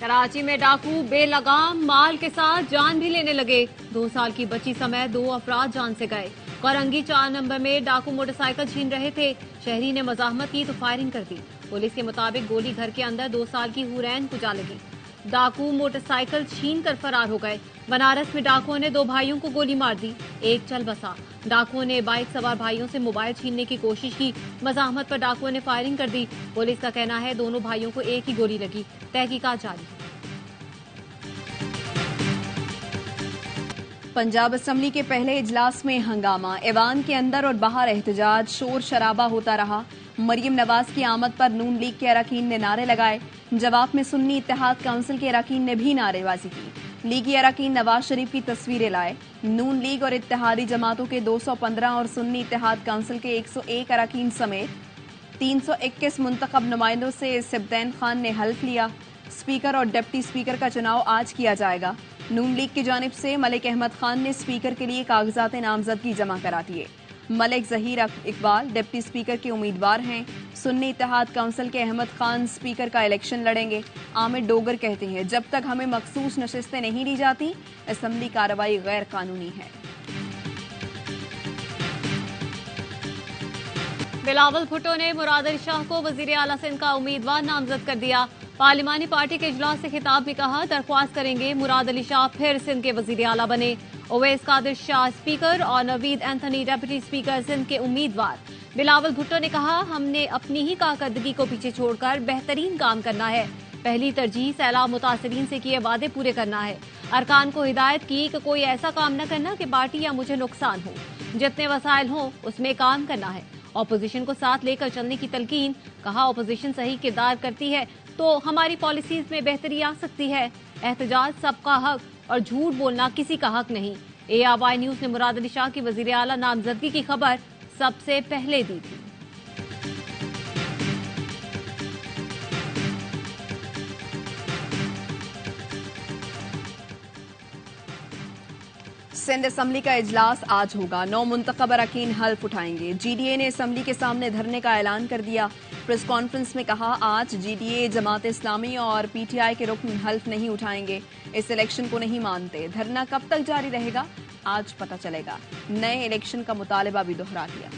कराची में डाकू बेलगाम माल के साथ जान भी लेने लगे। 2 साल की बच्ची समेत 2 अफराद जान से गए। कोरंगी 4 नंबर में डाकू मोटरसाइकिल छीन रहे थे। शहरी ने मजाहमत की तो फायरिंग कर दी। पुलिस के मुताबिक गोली घर के अंदर 2 साल की हुरैन को जा लगी। डाकू मोटरसाइकिल छीन कर फरार हो गए। बनारस में डाकुओं ने 2 भाइयों को गोली मार दी, एक चल बसा। डाकुओं ने बाइक सवार भाइयों से मोबाइल छीनने की कोशिश की। मजाहमत पर डाकुओं ने फायरिंग कर दी। पुलिस का कहना है दोनों भाइयों को एक ही गोली लगी। तहकीकात जारी है। पंजाब असेंबली के पहले इजलास में हंगामा, ऐवान के अंदर और बाहर एहतजाज, शोर शराबा होता रहा। मरियम नवाज की आमद पर नून लीग के अरकान ने नारे लगाए। जवाब में सुन्नी इत्तेहाद काउंसिल के अरकान ने भी नारेबाजी की। लीगी अरकान नवाज शरीफ की तस्वीरें लाए। नून लीग और इत्तेहादी जमातों के 215 और सुन्नी इत्तेहाद काउंसिल के 101 अरकान समेत 321 मुंतखब नुमाइंदों से सिब्तैन खान ने हल्फ लिया। स्पीकर और डिप्टी स्पीकर का चुनाव आज किया जाएगा। नून लीग की जानिब से मलिक अहमद खान ने स्पीकर के लिए कागजात नामजदगी जमा करा दिए। मलिक जहीर इकबाल डिप्टी स्पीकर के उम्मीदवार हैं। सुन्नी इत्तेहाद काउंसिल के अहमद खान स्पीकर का इलेक्शन लड़ेंगे। आमिर डोगर कहते हैं जब तक हमें मखसूस नशिस्तें नहीं दी जाती असेंबली कार्रवाई गैर कानूनी है। बिलावल भुट्टो ने मुराद अली शाह को वजीर आला सिंध का उम्मीदवार नामजद कर दिया। पार्लिमानी पार्टी के इजलास से खिताब में कहा दरख्वास्त करेंगे मुराद अली शाह फिर सिंध के वजीर आला बने। ओवैस कादिर शाह स्पीकर और Naveed Anthony deputy speaker Sindh के उम्मीदवार। बिलावल भुट्टो ने कहा हमने अपनी ही कारकर्दगी को पीछे छोड़कर बेहतरीन काम करना है। पहली तरजीह सैलाब मुतासरीन से किए वादे पूरे करना है। अरकान को हिदायत की कि कोई ऐसा काम न करना कि पार्टी या मुझे नुकसान हो। जितने वसाइल हों उसमें काम करना है। ऑपोजिशन को साथ लेकर चलने की तलकीन। कहा ऑपोजिशन सही किरदार करती है तो हमारी पॉलिसीज में बेहतरी आ सकती है। एहतजाज सबका हक और झूठ बोलना किसी का हक नहीं। ARY न्यूज ने मुराद अली शाह की वजीर आला नामजदगी की खबर सबसे पहले दी थी। सिंध असेंबली का इजलास आज होगा। 9 मुंतखब अरकान हल्फ उठाएंगे। GDA ने असेंबली के सामने धरने का ऐलान कर दिया। प्रेस कॉन्फ्रेंस में कहा आज GDA जमात इस्लामी और PTI के रुकन हल्फ नहीं उठाएंगे। इस इलेक्शन को नहीं मानते। धरना कब तक जारी रहेगा आज पता चलेगा। नए इलेक्शन का मुतालबा भी दोहरा दिया।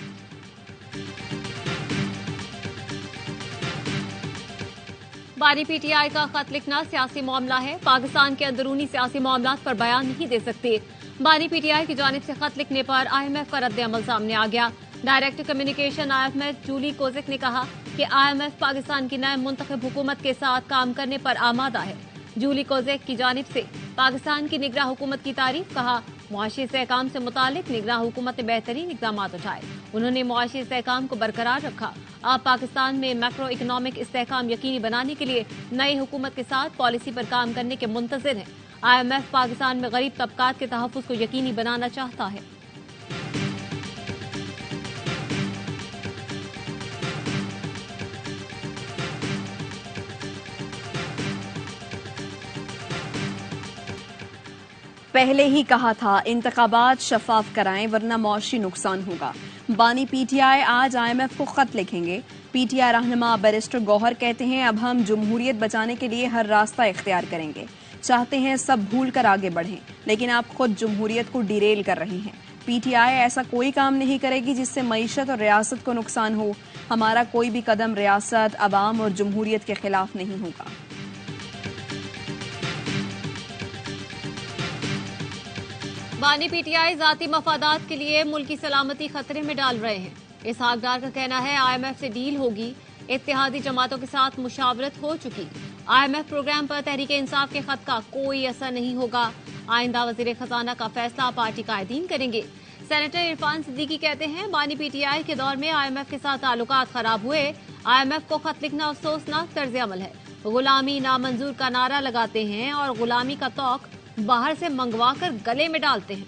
बानी PTI का खत लिखना सियासी मामला है। पाकिस्तान के अंदरूनी सियासी मामलात पर बयान नहीं दे सकते। बानी PTI की जानिब से खत लिखने पर IMF का रद्द-ए-अमल सामने आ गया। Director communication IMF Julie Kozack ने कहा कि IMF पाकिस्तान की नए मुंतखब हुकूमत के साथ काम करने पर आमादा है। जूली कोजेक की जानिब से पाकिस्तान की निगरान हुकूमत की तारीफ। कहा मुआशी इस्तेहकाम से मुतालिक निगरान हुकूमत ने बेहतरीन इक़दाम उठाए। उन्होंने मुआशी इस्तेहकाम को बरकरार रखा। अब पाकिस्तान में मैक्रो इकनॉमिक इस्तेहकाम यकीनी बनाने के लिए नई हुकूमत के साथ पॉलिसी पर काम करने के मुंतज़िर हैं। IMF पाकिस्तान में गरीब तबकात के तहफ़्फ़ुज़ को यकीनी बनाना चाहता है। पहले ही कहा था इंतखाबात शफाफ कराएं वरना मौशी नुकसान होगा। बानी PTI आज IMF को खत लिखेंगे। PTI रहनुमा बैरिस्टर गौहर कहते हैं अब हम जमहूरियत बचाने के लिए हर रास्ता इख्तियार करेंगे। चाहते हैं सब भूल कर आगे बढ़ें लेकिन आप खुद जमहूरियत को डिरेल कर रहे हैं। PTI ऐसा कोई काम नहीं करेगी जिससे मईशत और रियासत को नुकसान हो। हमारा कोई भी कदम रियासत, अवाम और जमहूरियत के खिलाफ नहीं होगा। बानी PTI जाती मफादात के लिए मुल्क की सलामती खतरे में डाल रहे हैं। इसहाक डार का कहना है IMF से डील होगी। इत्तेहादी जमातों के साथ मुशावरत हो चुकी। IMF प्रोग्राम पर तहरीक इंसाफ के खत का कोई असर नहीं होगा। आइंदा वजीर खजाना का फैसला पार्टी कायदीन करेंगे। सेनेटर इरफान सिद्दीकी कहते हैं बानी PTI के दौर में IMF के साथ ताल्लुकात खराब हुए। IMF को खत लिखना अफसोसनाक तर्ज अमल है। गुलामी नामंजूर का नारा लगाते हैं और गुलामी का तौक बाहर से मंगवा कर गले में डालते हैं।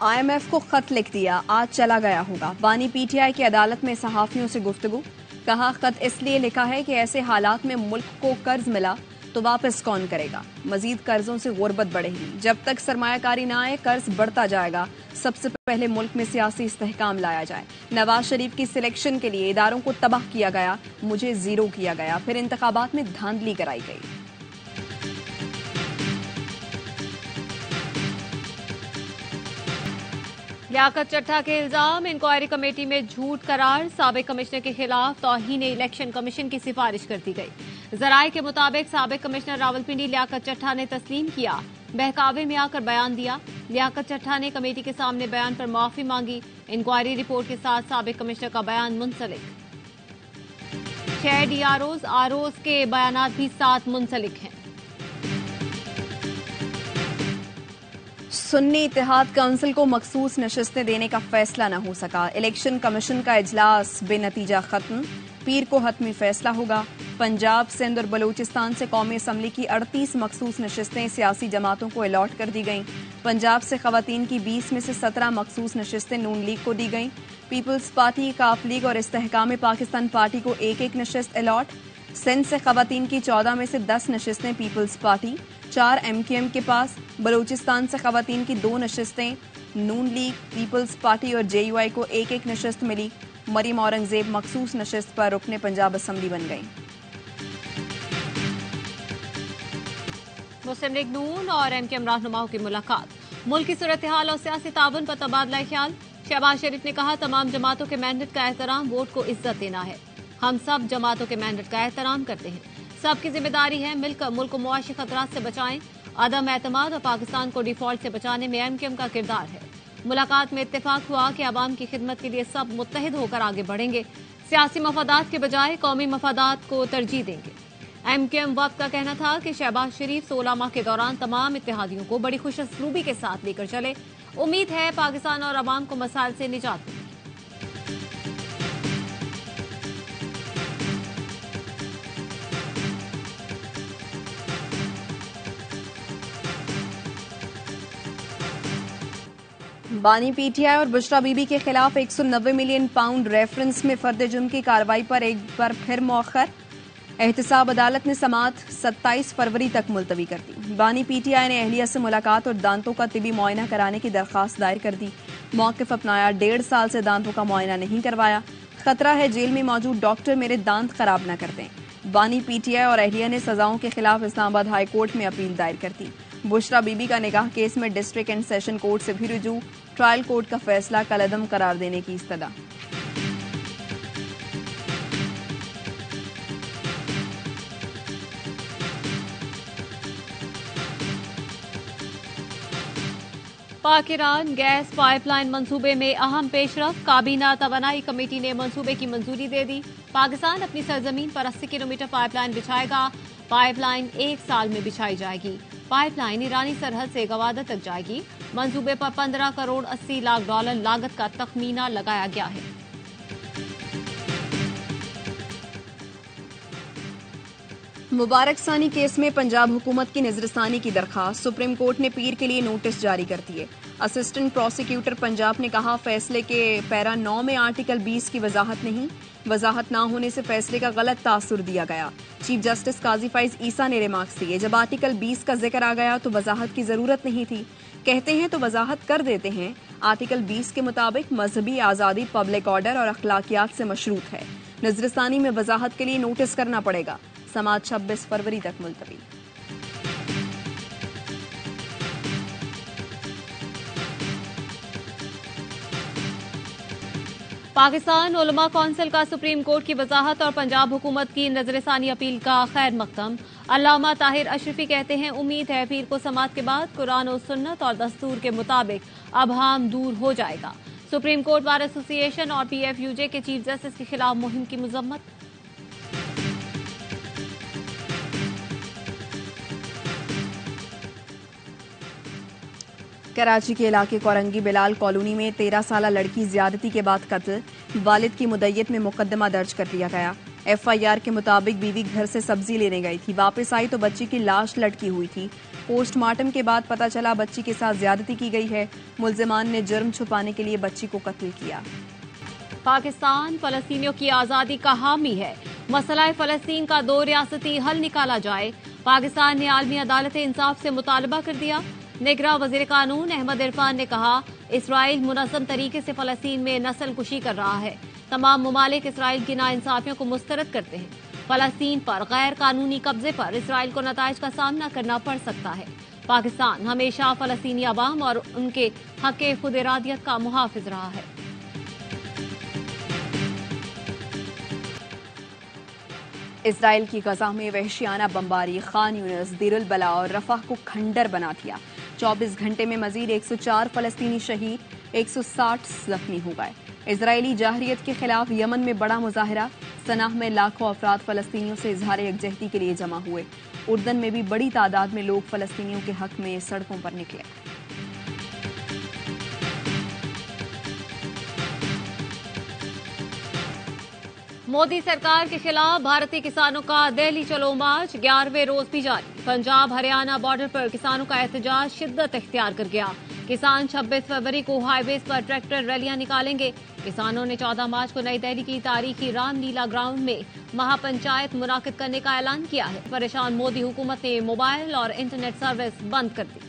IMF को खत लिख दिया, आज चला गया होगा। बानी PTI की अदालत में सहाफियों से गुफ्तगू। कहा खत इसलिए लिखा है कि ऐसे हालात में मुल्क को कर्ज मिला तो वापस कौन करेगा? मजीद कर्जों से गुर्बत बढ़ेगी। जब तक सरमायाकारी ना आए कर्ज बढ़ता जाएगा। सबसे पहले मुल्क में सियासी इस्तेहकाम लाया जाए। नवाज शरीफ की सिलेक्शन के लिए इदारों को तबाह किया गया, मुझे जीरो किया गया, फिर इंतखाबात में धांधली कराई गई। लियाकत चट्टा के इल्जाम, इंक्वायरी कमेटी में झूठ करार, साबिक कमिश्नर के खिलाफ तौहीन इलेक्शन कमीशन की सिफारिश कर दी गई। जराये के मुताबिक साबिक कमिश्नर रावलपिंडी लियाकत चट्टा ने तस्लीम किया, बहकावे में आकर बयान दिया। लियाकत चट्टा ने कमेटी के सामने बयान पर माफी मांगी। इंक्वायरी रिपोर्ट के साथ साबिक कमिश्नर का बयान मुंसलिक। 6 डीआरओज आरओज के बयान भी साथ मुंसलिक हैं। सुन्नी इत्तेहाद काउंसिल को मखसूस नशिस्तें देने का फैसला न हो सका। इलेक्शन कमीशन का इजलास बेनतीजा खत्म। पीर को हतमी फैसला होगा। पंजाब, सिंध और बलूचिस्तान से कौमी असम्बली की 38 मखसूस नशिस्तें सियासी जमातों को अलॉट कर दी गईं। पंजाब से खवातीन की 20 में से 17 मखसूस नशिस्तें नून लीग को दी गईं। पीपल्स पार्टी, काफ लीग और इस्तेहकाम पाकिस्तान पार्टी को एक एक नशिस्त अलॉट। सिंध से खवातीन की 14 में से 10 नशिस्तें पीपल्स पार्टी, 4 MQM के पास। बलूचिस्तान से खवातीन की 2 नशिस्तें नून लीग, पीपल्स पार्टी और JUI को एक एक नशिस्त मिली। मरीम औरंगजेब मखसूस नशिस्त पर रुकने पंजाब असम्बली बन गई। मुस्लिम लीग नून और MQM रहनुमाओं की मुलाकात, मुल्क की सूरत हाल और सियासी ताउन पर तबादला ख्याल। शहबाज शरीफ ने कहा, तमाम जमातों के मैंडेट का एहतराम, वोट को इज्जत देना है। हम सब जमातों के मैंडेट का एहतराम करते हैं, सबकी जिम्मेदारी है मिलकर मुल्क को मुआशी खतरात से बचाएं। अदम एतमाद और पाकिस्तान को डिफॉल्ट से बचाने में MQM का किरदार है। मुलाकात में इत्तेफाक हुआ कि अवाम की खिदमत के लिए सब मुत्तहिद होकर आगे बढ़ेंगे, सियासी मफादात के बजाय कौमी मफादात को तरजीह देंगे। MQM वक्त का कहना था कि शहबाज शरीफ 16 माह के दौरान तमाम इत्तेहादियों को बड़ी खुशअस्लूबी के साथ लेकर चले। उम्मीद है पाकिस्तान और अवाम को मसाइल से निजात मिलेगी। बानी PTI और बुशरा बीबी के खिलाफ 190 मिलियन पाउंड रेफरेंस में फर्द जुर्म की कार्रवाई पर एक बार फिर मौखर। एहतसाब अदालत ने समात 27 फरवरी तक मुलतवी कर दी। बानी PTI ने अहलिया से मुलाकात और दांतों का तिबी मुआयना कराने की दरख्वास्त दायर कर दी। मौक़िफ़ अपनाया, 1.5 साल से दांतों का मुआयना नहीं करवाया। खतरा है जेल में मौजूद डॉक्टर मेरे दांत खराब न कर दें। बानी PTI और अहलिया ने सजाओं के खिलाफ इस्लामाबाद हाई कोर्ट में अपील दायर कर दी। बुशरा बीबी का निकाह केस में डिस्ट्रिक्ट एंड सेशन कोर्ट से भी रुजू। ट्रायल कोर्ट का फैसला कलअदम करार देने की इस्तदा। पाक ईरान गैस पाइपलाइन मंसूबे में अहम पेशरफ, काबीना तवानाई कमेटी ने मंसूबे की मंजूरी दे दी। पाकिस्तान अपनी सरजमीन पर 80 किलोमीटर पाइपलाइन बिछाएगा। पाइपलाइन 1 साल में बिछाई जाएगी। पाइपलाइन ईरानी सरहद से गवादर तक जाएगी। मंसूबे पर 15 करोड़ 80 लाख डॉलर लागत का तखमीना लगाया गया है। मुबारक सानी केस में पंजाब हुकूमत की नजरसानी की दरखास्त, सुप्रीम कोर्ट ने पीर के लिए नोटिस जारी कर दिए। असिस्टेंट प्रोसिक्यूटर पंजाब ने कहा, फैसले के पैरा 9 में आर्टिकल 20 की वजाहत नहीं, वजाहत ना होने से फैसले का गलत तासुर दिया गया। चीफ जस्टिस काजी फाइज ईसा ने रिमार्क्स दिए, जब आर्टिकल 20 का जिक्र आ गया तो वजाहत की जरूरत नहीं थी। कहते हैं तो वजाहत कर देते हैं। आर्टिकल 20 के मुताबिक मजहबी आज़ादी पब्लिक ऑर्डर और अखलाकियात से मशरूत है। नजरसानी में वजाहत के लिए नोटिस करना पड़ेगा। समात 26 फरवरी तक मुलतवी। पाकिस्तान उलमा कौंसिल का सुप्रीम कोर्ट की वजाहत और पंजाब हुकूमत की नजरसानी अपील का खैर मकदम। अल्लामा ताहिर अशरफी कहते हैं, उम्मीद है पीर को समात के बाद कुरान और सुन्नत और दस्तूर के मुताबिक अबहाम दूर हो जाएगा। सुप्रीम कोर्ट बार एसोसिएशन और PFUJ के चीफ जस्टिस के खिलाफ मुहिम की मजम्मत। कराची के इलाके कोरंगी बिलाल कॉलोनी में 13 साला लड़की ज्यादती के बाद कत्ल, वालिद की मुद्दत में मुकदमा दर्ज कर लिया गया। FIR के मुताबिक बीवी घर से सब्जी लेने गई थी, वापस आई तो बच्ची की लाश लटकी हुई थी। पोस्टमार्टम के बाद पता चला बच्ची के साथ ज्यादती की गई है। मुल्जिमान ने जुर्म छुपाने के लिए बच्ची को कत्ल किया। पाकिस्तान फलस्तीनियों की आजादी का हामी है। मसला फलस्तीन का 2 रियासती हल निकाला जाए। पाकिस्तान ने आलमी अदालत इंसाफ से मुतालबा कर दिया। निगरां वजीर कानून अहमद इरफान ने कहा, इसराइल मुनज़्ज़म तरीके से फलस्तीन में नस्ल कुशी कर रहा है। तमाम मुमालिक इसराइल की नाइंसाफियों को मुस्तरद करते हैं। फलस्तीन पर गैर कानूनी कब्जे पर इसराइल को नताइज का सामना करना पड़ सकता है। पाकिस्तान हमेशा फलस्तीनी अवाम और उनके हक़ खुद इरादियत का मुहाफिज रहा है। इसराइल की गजा में वहशियाना बमबारी खान यूनिस, देरुल बला और रफाह को खंडर बना दिया। 24 घंटे में मजीद 104 फलस्तीनी शहीद, 160 जख्मी हो गए। इजरायली जाहरियत के खिलाफ यमन में बड़ा मुजाहरा, सनाह में लाखों अफराद फलस्तीनियों से इजहार यकजहती के लिए जमा हुए। उर्दन में भी बड़ी तादाद में लोग फलस्तीनियों के हक में सड़कों पर निकले। मोदी सरकार के खिलाफ भारतीय किसानों का दिल्ली चलो मार्च 11वें रोज भी जारी। पंजाब हरियाणा बॉर्डर पर किसानों का एहतजाज शिद्दत इख्तियार कर गया। किसान 26 फरवरी को हाईवेज पर ट्रैक्टर रैलियां निकालेंगे। किसानों ने 14 मार्च को नई दिल्ली की तारीखी रामलीला ग्राउंड में महापंचायत मुनाकिद करने का ऐलान किया है। परेशान मोदी हुकूमत ने मोबाइल और इंटरनेट सर्विस बंद कर दी।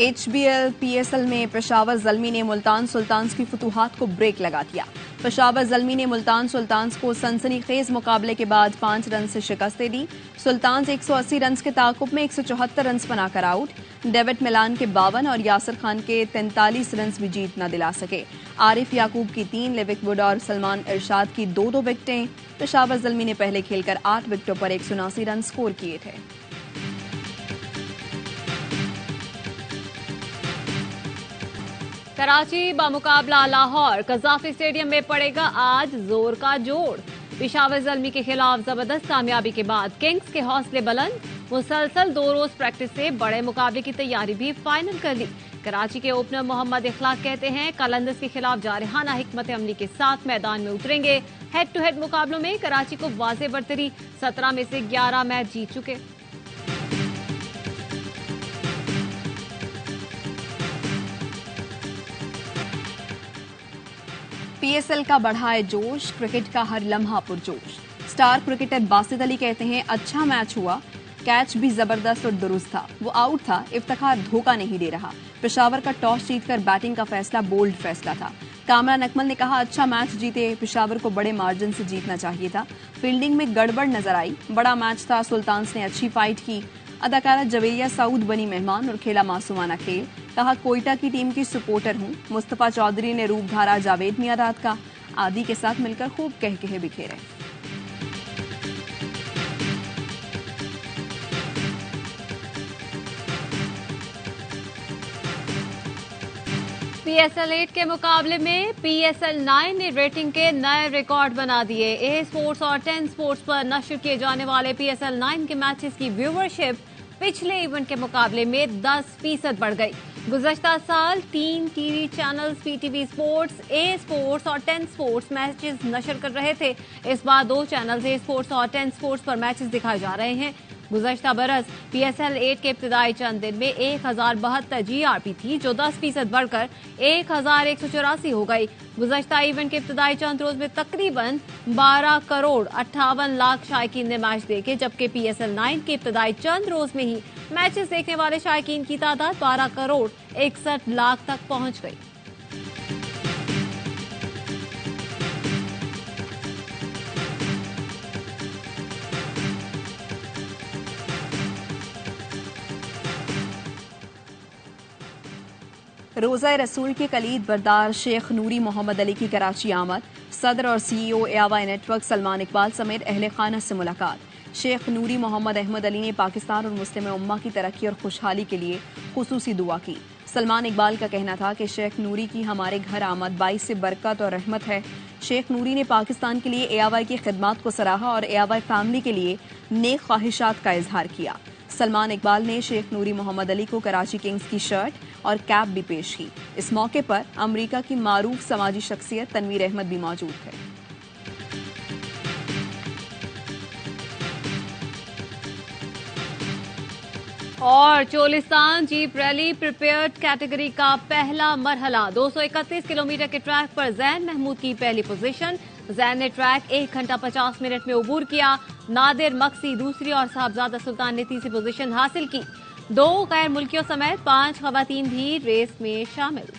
HBL PSL में पेशावर ज़ल्मी ने मुल्तान सुल्तान्स की फतूहात को ब्रेक लगा दिया। पेशावर ज़ल्मी ने मुल्तान सुल्तान्स को सनसनीखेज मुकाबले के बाद 5 रन से शिकस्त दे दी। सुल्तान्स 180 रन के ताकुब में 174 रन बनाकर आउट। डेविड मिलान के 52 और यासिर खान के 43 रन भी जीत न दिला सके। आरिफ याकूब की 3, लिविक वुड और सलमान इरशाद की 2-2 विकेटें। पेशावर ज़ल्मी ने पहले खेलकर 8 विकेटों पर 179 रन स्कोर किए थे। कराची बामुकाबला लाहौर, कज़ाफी स्टेडियम में पड़ेगा आज जोर का जोड़। पेशावर ज़ल्मी के खिलाफ जबरदस्त कामयाबी के बाद किंग्स के हौसले बुलंद। मुसलसल 2 रोज प्रैक्टिस से बड़े मुकाबले की तैयारी भी फाइनल कर ली। कराची के ओपनर मोहम्मद इखलाक कहते हैं, कलंदर्स के खिलाफ जारहाना हिकमत अमली के साथ मैदान में उतरेंगे। हेड टू हेड मुकाबलों में कराची को वाज़ेह बरतरी, 17 में से 11 मैच जीत चुके। PSL का बढ़ाए जोश, क्रिकेट का हर लम्हा पुरजोश। स्टार क्रिकेटर बासित अली कहते हैं, अच्छा मैच हुआ, कैच भी जबरदस्त और दुरुस्त था। वो आउट था, इफ्तिखार धोखा नहीं दे रहा। पेशावर का टॉस जीतकर बैटिंग का फैसला बोल्ड फैसला था। कामरान अकमल ने कहा, अच्छा मैच जीते, पेशावर को बड़े मार्जिन से जीतना चाहिए था। फील्डिंग में गड़बड़ नजर आई, बड़ा मैच था, सुल्तान्स ने अच्छी फाइट की। अदाकारा जवेरिया सऊद बनी मेहमान और खेला मासूमाना खेल। कहा, कोयटा की टीम की सपोर्टर हूं। मुस्तफा चौधरी ने रूप धारा जावेद मियादाद का। आदि के साथ मिलकर खूब कह बिखेरे। PSL 8 के मुकाबले में PSL 9 ने रेटिंग के नए रिकॉर्ड बना दिए। ए स्पोर्ट्स और 10 स्पोर्ट्स पर नशर किए जाने वाले PSL 9 के मैचेस की व्यूवरशिप पिछले इवेंट के मुकाबले में 10% बढ़ गई। गुज़श्ता साल 3 टीवी चैनल्स PTV स्पोर्ट्स, ए स्पोर्ट्स और 10 स्पोर्ट्स मैचेस नशर कर रहे थे। इस बार 2 चैनल्स ए स्पोर्ट्स और 10 स्पोर्ट्स पर मैचेस दिखाए जा रहे हैं। गुज़श्ता बरस PSL 8 के इब्तिदाई चंद दिन में 1072 GRP थी, जो 10% बढ़कर 1184 हो गई। गुज़श्ता इवेंट के इब्तिदाई चंद रोज में तकरीबन 12 करोड़ 58 लाख शायकीन ने मैच देखे, जबकि PSL 9 के इब्तिदाई चंद रोज में ही मैचेस देखने वाले शायकीन की तादाद 12 करोड़ 61 लाख तक पहुंच गई। रोज़ा रसूल के कलीद बरदार शेख नूरी मोहम्मद अली की कराची आमद। सदर और CEO एआवाई नेटवर्क सलमान इकबाल समेत अहले खाना से मुलाकात। शेख नूरी मोहम्मद अहमद अली ने पाकिस्तान और मुस्लिम उम्मा की तरक्की और खुशहाली के लिए खुसूसी दुआ की। सलमान इकबाल का कहना था कि शेख नूरी की हमारे घर आमद बाइस से बरकत और रहमत है। शेख नूरी ने पाकिस्तान के लिए एआवाई की खिदमत को सराहा और एआवाई फैमिली के लिए नेक ख्वाहिशात का इजहार किया। सलमान इकबाल ने शेख नूरी मोहम्मद अली को कराची किंग्स की शर्ट और कैप भी पेश की। इस मौके पर अमेरिका की मारूफ समाजी शख्सियत तनवीर अहमद भी मौजूद थे। और Cholistan jeep rally prepared category का पहला मरहला 231 किलोमीटर के ट्रैक पर जैन महमूद की पहली पोजीशन। जैन ने ट्रैक 1 घंटा 50 मिनट में अबूर किया। नादिर मक्सी दूसरी और साहबजादा सुल्तान ने तीसरी पोजीशन हासिल की। 2 गैर मुल्कियों समेत 5 खवातीन भी रेस में शामिल।